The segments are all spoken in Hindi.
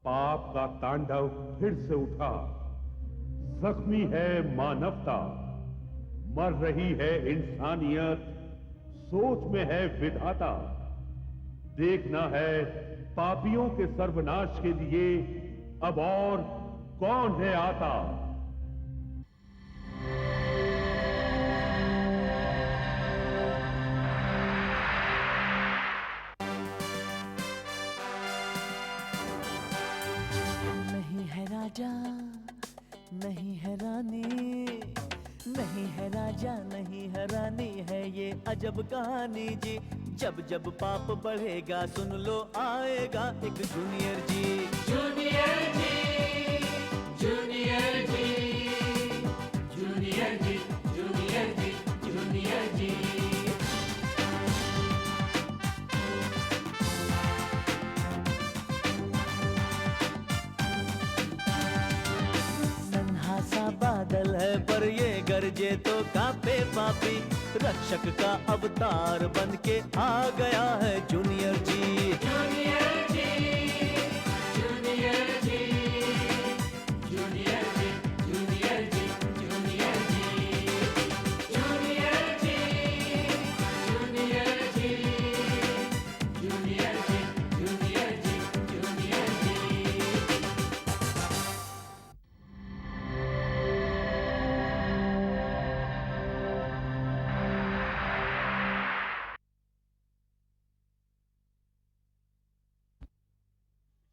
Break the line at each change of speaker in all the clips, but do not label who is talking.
पाप का तांडव फिर से उठा। जख्मी है मानवता, मर रही है इंसानियत, सोच में है विधाता। देखना है पापियों के सर्वनाश के लिए अब और कौन है आता।
नहीं है राजा, नहीं है रानी, नहीं है राजा, नहीं है रानी, है ये अजब कहानी जी। जब जब पाप बढ़ेगा सुन लो आएगा एक जूनियर जी।
जूनियर जी, जूनियर जी, जूनियर जी, जूनियर जी, जूनियर जी।
नन्हा सा बादल है पर ये गरजे तो कांपे पापी। रक्षक का अवतार बन के आ गया है जूनियर जी।
जूनियर जी, जूनियर जी, जूनियर जी, जूनियर जी, जूनियर जी, जूनियर जी, जूनियर जी, जूनियर जी, जूनियर जी, जूनियर जी।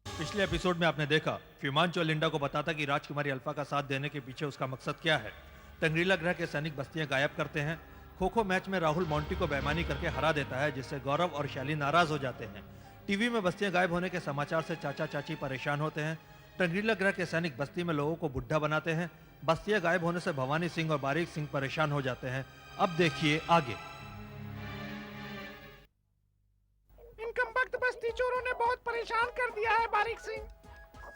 पिछले एपिसोड में आपने देखा फ्यूमांचो लिंडा को बताता कि राजकुमारी अल्फा का साथ देने के पीछे उसका मकसद क्या है। टंग्रीला ग्रह के सैनिक बस्तियां गायब करते हैं। खो खो मैच में राहुल मोंटी को बेईमानी करके हरा देता है, जिससे गौरव और शैली नाराज हो जाते हैं। टीवी में बस्तियां गायब होने के समाचार से चाचा चाची परेशान होते हैं। टंग्रीला ग्रह के सैनिक बस्ती में लोगों को बुढ़ा बनाते हैं। बस्तियां गायब होने से भवानी सिंह और बारीक सिंह परेशान हो जाते हैं। अब देखिए आगे।
इन कमबख्त बस्ती चोरों ने बहुत परेशान कर दिया है बारीक सिंह।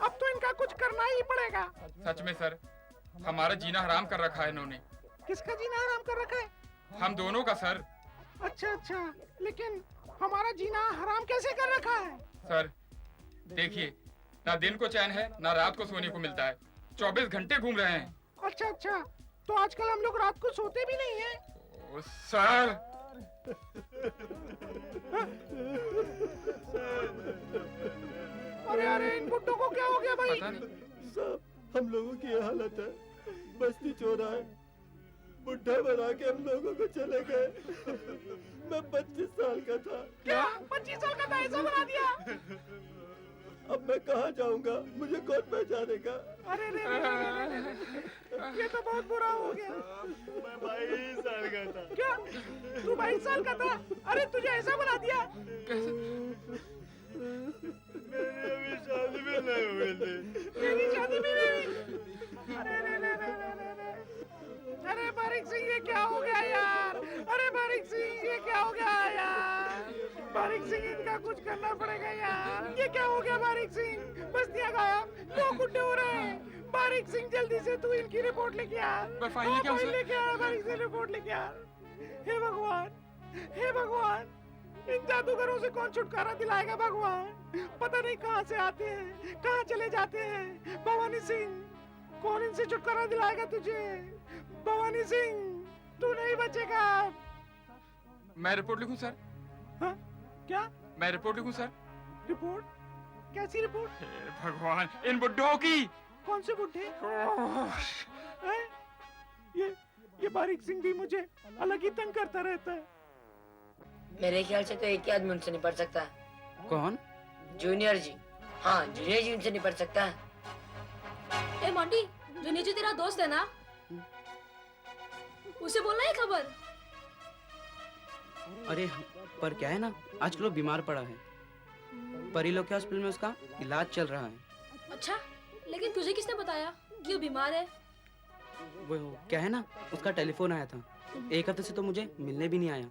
अब तो इनका कुछ करना ही पड़ेगा।
सच में सर, हमारा जीना हराम कर रखा है इन्होंने।
किसका जीना हराम कर रखा है?
हम दोनों का सर।
अच्छा अच्छा, लेकिन हमारा जीना हराम कैसे कर रखा है?
सर देखिए, ना दिन को चैन है ना रात को सोने को मिलता है। 24 घंटे घूम रहे हैं।
अच्छा अच्छा, तो आजकल हम लोग रात को सोते भी नहीं हैं।
ओ, सर
अरे अरे, इन बुड्ढों को क्या हो गया भाई?
पता नहीं।
सब हम लोगों की ये हालत है। बस्ती चोर आए, बुढ़ा बना के हम लोगों को चले गए। मैं 25 साल का था।
क्या 25 साल का था? ऐसा बना दिया?
अब मैं कहाँ जाऊंगा? मुझे कौन पहचानेगा?
अरे रे रे रे रे रे, ये तो बहुत बुरा हो गया।
मैं 22 साल का था।
क्या तू 22 साल का था? अरे तुझे ऐसा बना दिया?
मेरी अभी शादी भी नहीं हुई थी।
मेरी शादी भी नहीं हुई। अरे रे रे रे रे रे। अरे बारीक सिंह, ये क्या हो गया यार? अरे बारीक सिंह, ये क्या हो गया यार? बारीक सिंह, इनका कुछ करना पड़ेगा यार। ये क्या हो गया बारीक सिंह? बस्तियां गायब, लोग गुड्डे हो रहे हैं। बारीक सिंह, जल्दी से तू इनकी रिपोर्ट लेके आ।
फाइल लेके आओ सर।
लेके आ, बारीक सिंह रिपोर्ट लेके आ। हे भगवान, हे भगवान, इन जादूगरों से कौन छुटकारा दिलाएगा भगवान? पता नहीं कहाँ से आते हैं, कहाँ चले जाते हैं। भवानी सिंह, कौन इनसे छुटकारा दिलाएगा तुझे? भवानी सिंह, तू नहीं बचेगा।
मैं रिपोर्ट लिखूं सर?
हाँ? क्या
मैं रिपोर्ट लिखूं सर?
रिपोर्ट? कैसी रिपोर्ट?
हे भगवान, इन बुड्ढों की।
कौन से बुड्ढे हैं? ये बारीक सिंह भी मुझे अलग ही तंग करता रहता है।
मेरे ख्याल से तो एक ही आदमी उनसे निपट सकता है।
कौन?
जूनियर जी। हाँ, जूनियर जी उनसे निपट सकता है।
ए मोंटी, जूनियर जी तेरा दोस्त है ना? उसे बोलना है खबर।
अरे पर क्या है ना, आजकल वो बीमार पड़ा है। परी लोग के हॉस्पिटल में उसका इलाज चल रहा है।
अच्छा, लेकिन तुझे किसने बताया कि वो बीमार है?
वो क्या है ना, उसका टेलीफोन आया था। एक हफ्ते से तो मुझे मिलने भी नहीं आया।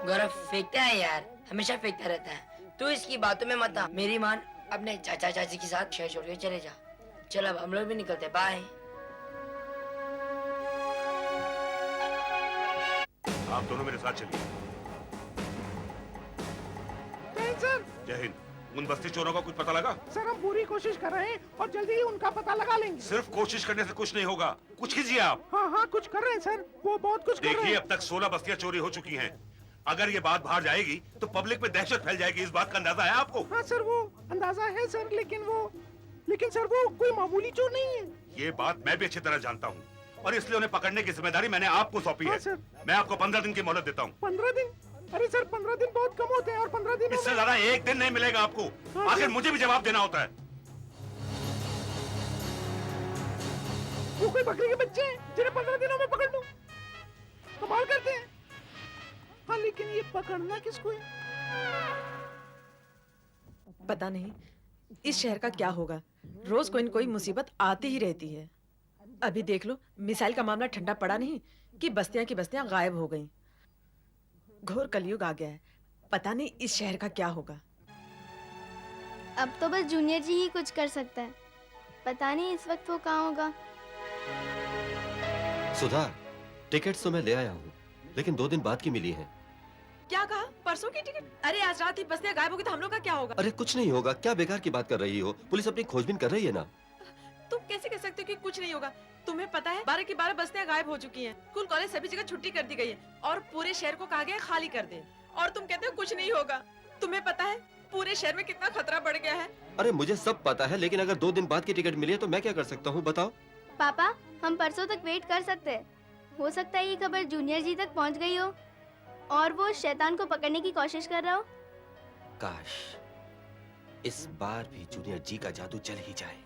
गौरव फेंकता है यार, हमेशा फेंकता रहता है। तू इसकी बातों में मत आ। मेरी मान, अपने चाचा चाची के साथ शहर छोड़ के चले जा। चल अब हम लोग भी निकलते, बाय।
आप दोनों मेरे साथ चलिए।
नहीं सर,
जय हिंद। उन बस्ती चोरों का कुछ पता लगा?
सर हम पूरी कोशिश कर रहे हैं और जल्दी ही उनका पता लगा लेंगे।
सिर्फ कोशिश करने से कुछ नहीं होगा, कुछ कीजिए आप।
हाँ हाँ कुछ कर रहे हैं सर, वो बहुत कुछ कर रहे
देखिए
हैं।
अब तक 16 बस्तियां चोरी हो चुकी हैं। अगर ये बात बाहर जाएगी तो पब्लिक में दहशत फैल जाएगी। इस बात का अंदाजा है आपको?
हाँ सर वो अंदाजा है सर, लेकिन सर वो कोई मामूली चोर नहीं है।
ये बात मैं भी अच्छी तरह जानता हूँ और इसलिए उन्हें पकड़ने की जिम्मेदारी मैंने आपको सौंपी
हाँ,
है।
सर।
मैं आपको 15 दिन की मोहलत देता हूँ।
15 दिन? अरे सर 15 दिन बहुत कम होते हैं और 15 दिन
इससे ज्यादा एक दिन नहीं मिलेगा आपको।
हाँ,
आखिर
सर।
मुझे भी जवाब देना होता है।
वो कोई बकरी के बच्चे हैं जिन्हें 15 दिनों में पकड़ लूं? कमाल करते हैं। हाँ लेकिन ये पकड़ना किसको है?
पता नहीं इस शहर का क्या होगा, रोज कोई न कोई मुसीबत आती ही रहती है। अभी देख लो, मिसाइल का मामला ठंडा पड़ा नहीं कि बस्तियां की बस्तियां गायब हो गईं। घोर कलयुग आ गया है, पता नहीं इस शहर का क्या होगा।
अब तो बस जूनियर जी ही कुछ कर सकता है, पता नहीं इस वक्त वो कहाँ होगा।
सुधा, टिकट्स तो मैं ले आया हूँ, लेकिन 2 दिन बाद की मिली है।
क्या कहा? परसों की टिकट? अरे आज रात ही बस्तियां गायब होगी तो हम लोग का क्या होगा?
अरे कुछ नहीं होगा, क्या बेकार की बात कर रही हो? पुलिस अपनी खोजबीन कर रही है ना।
तुम कैसे कह सकते हो कि कुछ नहीं होगा? तुम्हें पता है 12 की 12 बस्तियां गायब हो चुकी हैं। स्कूल कॉलेज सभी जगह छुट्टी कर दी गई है और पूरे शहर को कहा गया है खाली कर दे, और तुम कहते हो कुछ नहीं होगा। तुम्हें पता है पूरे शहर में कितना खतरा बढ़ गया है?
अरे मुझे सब पता है, लेकिन अगर 2 दिन बाद की टिकट मिली है तो मैं क्या कर सकता हूँ बताओ?
पापा हम परसों तक वेट कर सकते हैं, हो सकता है ये खबर जूनियर जी तक पहुंच गई हो और वो शैतान को पकड़ने की कोशिश कर रहा हो।
काश इस बार भी जूनियर जी का जादू चल ही जाए।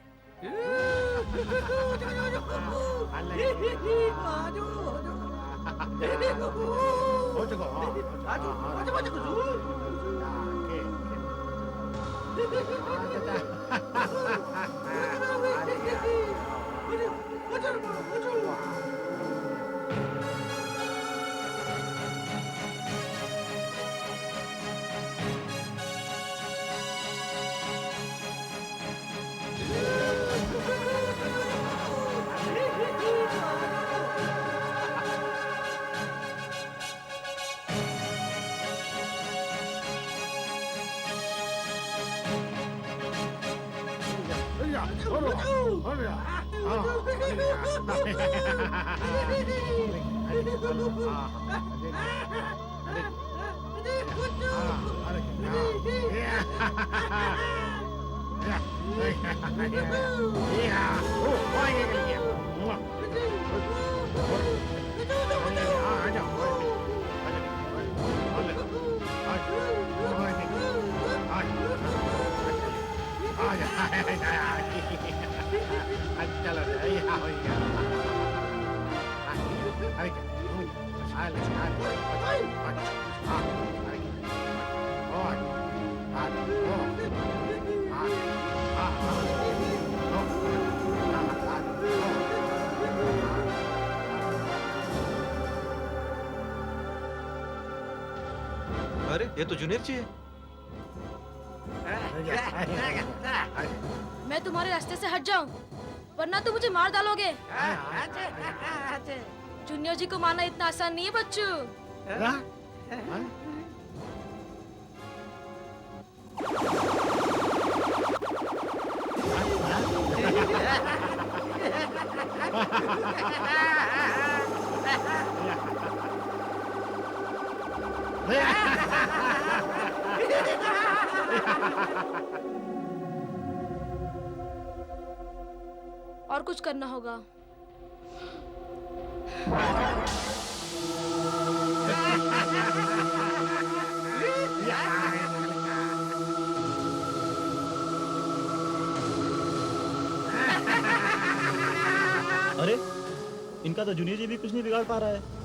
अरे ये तो जूनियर जी है।
मैं तुम्हारे रास्ते से हट जाऊं वरना तुम मुझे मार डालोगे। जूनियर जी को मारना इतना आसान नहीं है बच्चू। और कुछ करना होगा।
अरे इनका तो जूनियर जी भी कुछ नहीं बिगाड़ पा रहा है।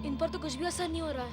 इन पर तो कुछ भी असर नहीं हो रहा है।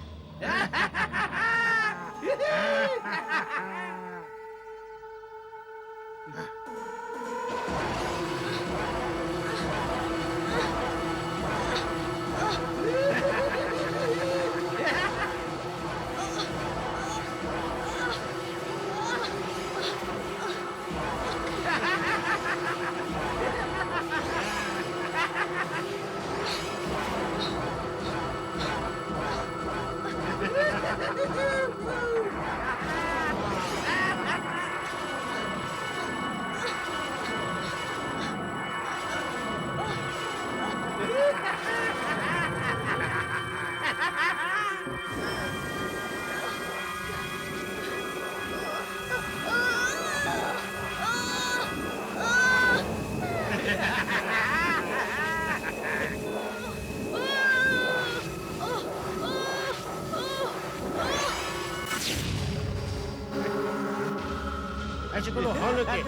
ऐसे करो हाँ लेके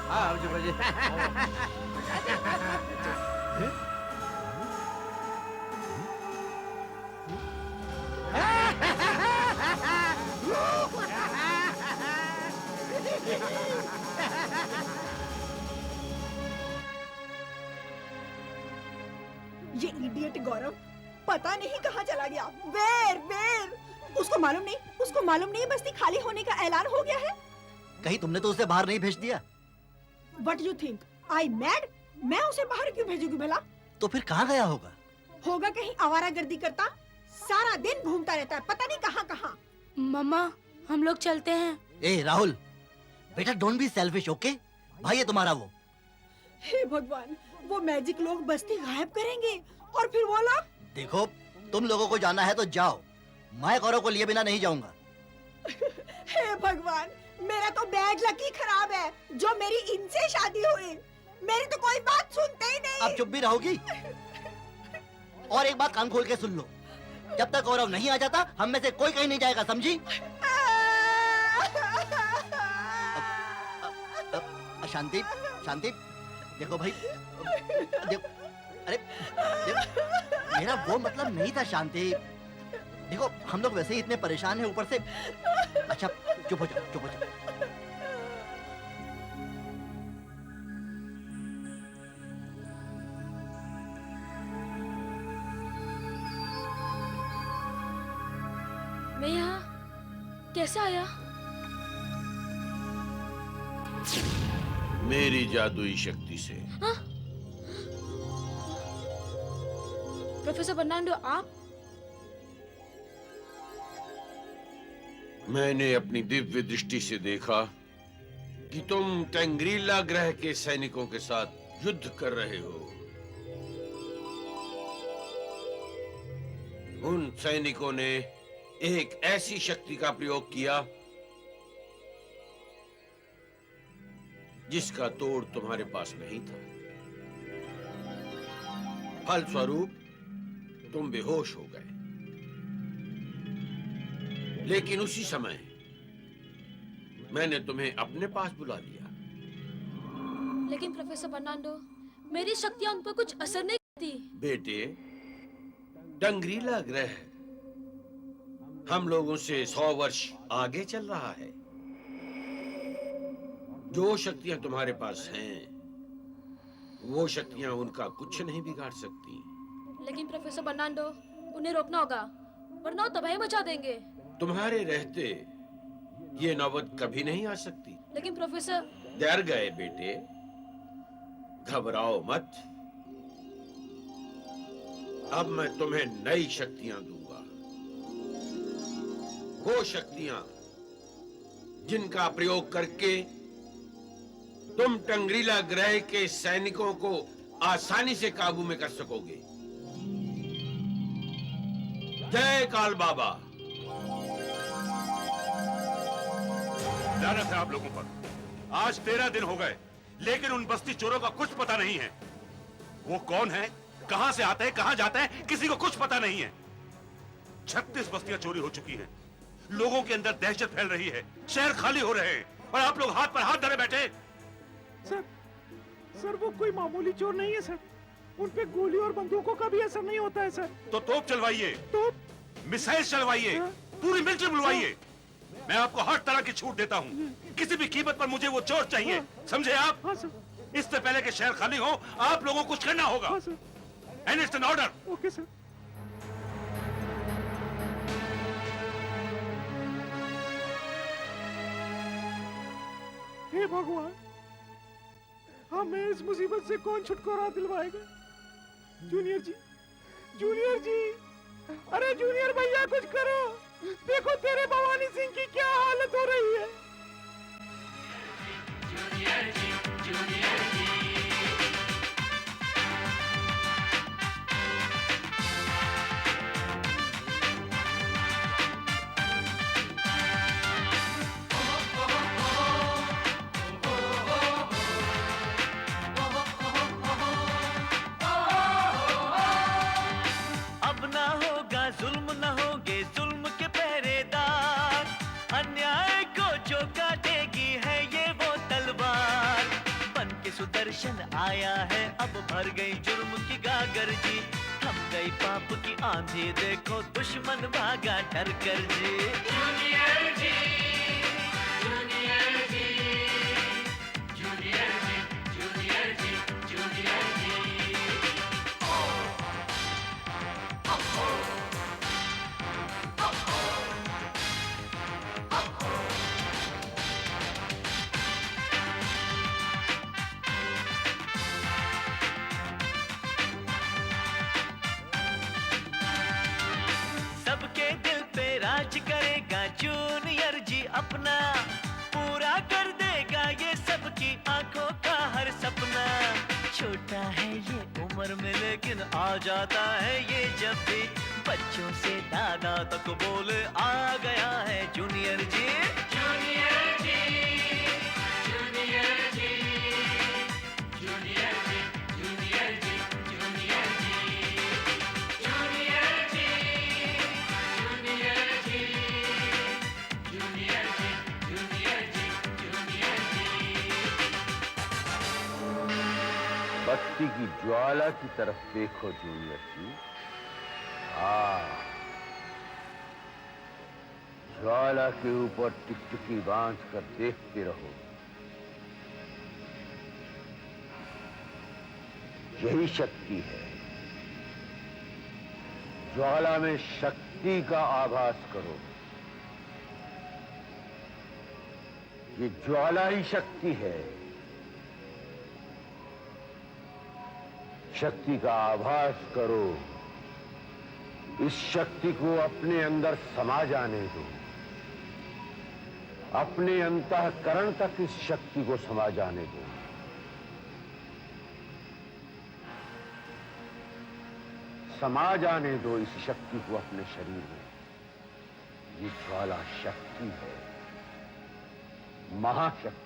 हाँ
ये इडियट गौरव पता नहीं कहाँ चला गया। वेर उसको मालूम नहीं बस्ती खाली होने का ऐलान हो गया है।
कहीं तुमने तो उसे बाहर नहीं भेज दिया?
What you think? I mad? मैं उसे बाहर क्यों भेजूंगी भला?
तो फिर कहाँ गया होगा?
होगा कहीं आवारागर्दी करता, सारा दिन घूमता रहता है, पता नहीं कहाँ कहाँ।
मम्मा हम लोग चलते हैं।
ए राहुल, बेटा डोंट बी सेल्फिश, ओके? भाई है तुम्हारा वो।
हे भगवान, वो मैजिक लोग बस्ती गायब करेंगे और फिर वो लोग।
देखो तुम लोगों को जाना है तो जाओ, मैं गौरव को लिए बिना नहीं जाऊंगा।
हे भगवान, मेरा तो बैड लक ही खराब है जो मेरी इनसे शादी हुई। मेरी तो कोई बात सुनते ही नहीं।
अब चुप भी रहोगी? और एक बात कान खोल के सुन लो, जब तक गौरव नहीं आ जाता हम में से कोई कहीं नहीं जाएगा, समझी? शांति शांति, देखो भाई, अरे मेरा वो मतलब नहीं था शांति। देखो हम लोग वैसे ही इतने परेशान हैं ऊपर से। अच्छा चुप हो जाओ, चुप हो जाओ।
मैं यहाँ कैसे आया?
मेरी जादुई शक्ति से।
हाँ? प्रोफेसर बर्नार्डो आप?
मैंने अपनी दिव्य दृष्टि से देखा कि तुम टैंग्रीला ग्रह के सैनिकों के साथ युद्ध कर रहे हो। उन सैनिकों ने एक ऐसी शक्ति का प्रयोग किया जिसका तोड़ तुम्हारे पास नहीं था। फलस्वरूप तुम बेहोश हो गए। लेकिन उसी समय मैंने तुम्हें अपने पास बुला लिया।
लेकिन प्रोफेसर बर्नार्डो, मेरी शक्तियां उन पर कुछ असर नहीं करती।
बेटे, टंग्रीला ग्रह हम लोगों से 100 वर्ष आगे चल रहा है। जो शक्तियां तुम्हारे पास हैं, वो शक्तियां उनका कुछ नहीं बिगाड़ सकती।
लेकिन प्रोफेसर बर्नार्डो, उन्हें रोकना होगा वरना वो तबाही मचा देंगे।
तुम्हारे रहते ये नौबत कभी नहीं आ सकती।
लेकिन प्रोफेसर।
डर गए बेटे, घबराओ मत। अब मैं तुम्हें नई शक्तियां दूंगा। वो शक्तियां जिनका प्रयोग करके तुम टंग्रीला ग्रह के सैनिकों को आसानी से काबू में कर सकोगे। जय काल बाबा।
लानत है आप लोगों पर। आज 13 दिन हो गए, लेकिन उन बस्ती चोरों का कुछ पता नहीं है। वो कौन है, कहां से आते हैं, कहां जाते हैं, किसी को कुछ पता नहीं है। 36 बस्तियां चोरी हो चुकी हैं। लोगों के अंदर दहशत फैल रही है, शहर खाली हो रहे हैं और आप लोग हाथ पर हाथ धरे बैठे।
सर वो कोई मामूली चोर नहीं है सर। उन पे गोली और बंदूकों का भी असर नहीं होता है सर।
तो तोप चलवाइए, मिसाइल चलवाइए, पूरी मिलिट्री बुलवाइए। मैं आपको हर तरह की छूट देता हूँ। किसी भी कीमत पर मुझे वो चोर चाहिए, समझे आप? इससे पहले कि शहर खाली हो, आप लोगों को कुछ करना होगा। And it's an order.
Okay sir. हे भगवान, हमें इस मुसीबत से कौन छुटकारा दिलवाएगा? जूनियर जी, जूनियर जी, अरे जूनियर भैया कुछ करो, देखो तेरे भवानी सिंह की क्या हालत हो रही है।
जूनियर जी, जूनियर जी।
अब ना होगा जुल्म, न होंगे जुल्म के पहरेदार, अन्याय को जो काटेगी है ये वो तलवार। बन के सुदर्शन आया है, अब भर गई जुर्म की गागर जी, थम गई पाप की आंधी, देखो दुश्मन भागा डर कर जी।
जूनियर जी, जूनियर जी, जूनियर जी, जूनियर जी, जूनियर जी।
सबके दिल पे राज करेगा जूनियर जी अपना, पूरा कर देगा ये सबकी आंखों का हर सपना। छोटा है ये उम्र में लेकिन आ जाता है ये जब भी, बच्चों से दादा तक बोले आ गया है जूनियर जी।
जूनियर जी, जूनियर जी, जूनियर जी, जूनियर जी, जूनियर जी, जूनियर जी, जूनियर जी, जूनियर जी, जूनियर जी, जूनियर जी।
बत्ती की ज्वाला की तरफ देखो जूनियर जी। हाँ, ज्वाला के ऊपर टिकटिकी बांध कर देखते रहो, यही शक्ति है। ज्वाला में शक्ति का आभास करो, ये ज्वाला ही शक्ति है। शक्ति का आभास करो, इस शक्ति को अपने अंदर समा जाने दो, अपने अंतःकरण तक इस शक्ति को समा जाने दो। समा जाने दो इस शक्ति को अपने शरीर में। ये ज्वाला शक्ति है, महाशक्ति।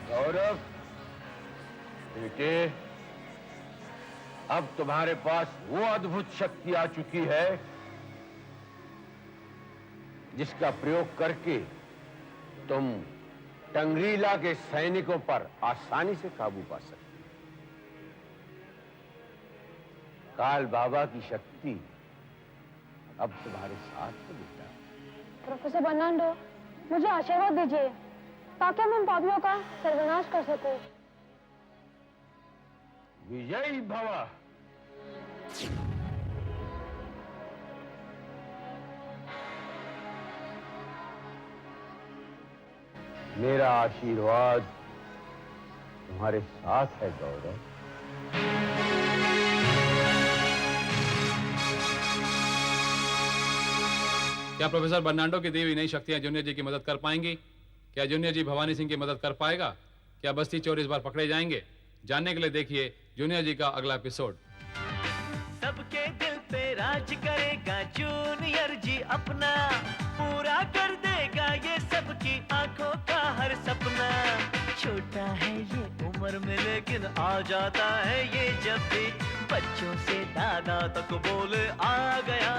गौरव बेटे, अब तुम्हारे पास वो अद्भुत शक्ति आ चुकी है जिसका प्रयोग करके तुम टंगरीला के सैनिकों पर आसानी से काबू पा सकते हो। काल बाबा की शक्ति अब तुम्हारे साथ है बेटा।
प्रोफेसर बर्नांडो, मुझे आशीर्वाद दीजिए ताकि मैं पापियों का सर्वनाश कर सकूं।
विजयी भव। मेरा आशीर्वाद तुम्हारे साथ है गौरव।
क्या प्रोफेसर बर्नांडो की दी हुई नई शक्तियां जूनियर जी की मदद कर पाएंगी? क्या जूनियर जी भवानी सिंह की मदद कर पाएगा? क्या बस्ती चोर इस बार पकड़े जाएंगे? जानने के लिए देखिए जूनियर जी का अगला एपिसोड।
सबके दिल पे राज करेगा जूनियर जी अपना, पूरा कर देगा ये सबकी आंखों का हर सपना। छोटा है ये उम्र में लेकिन आ जाता है ये जब भी, बच्चों से दादा तक बोले आ गया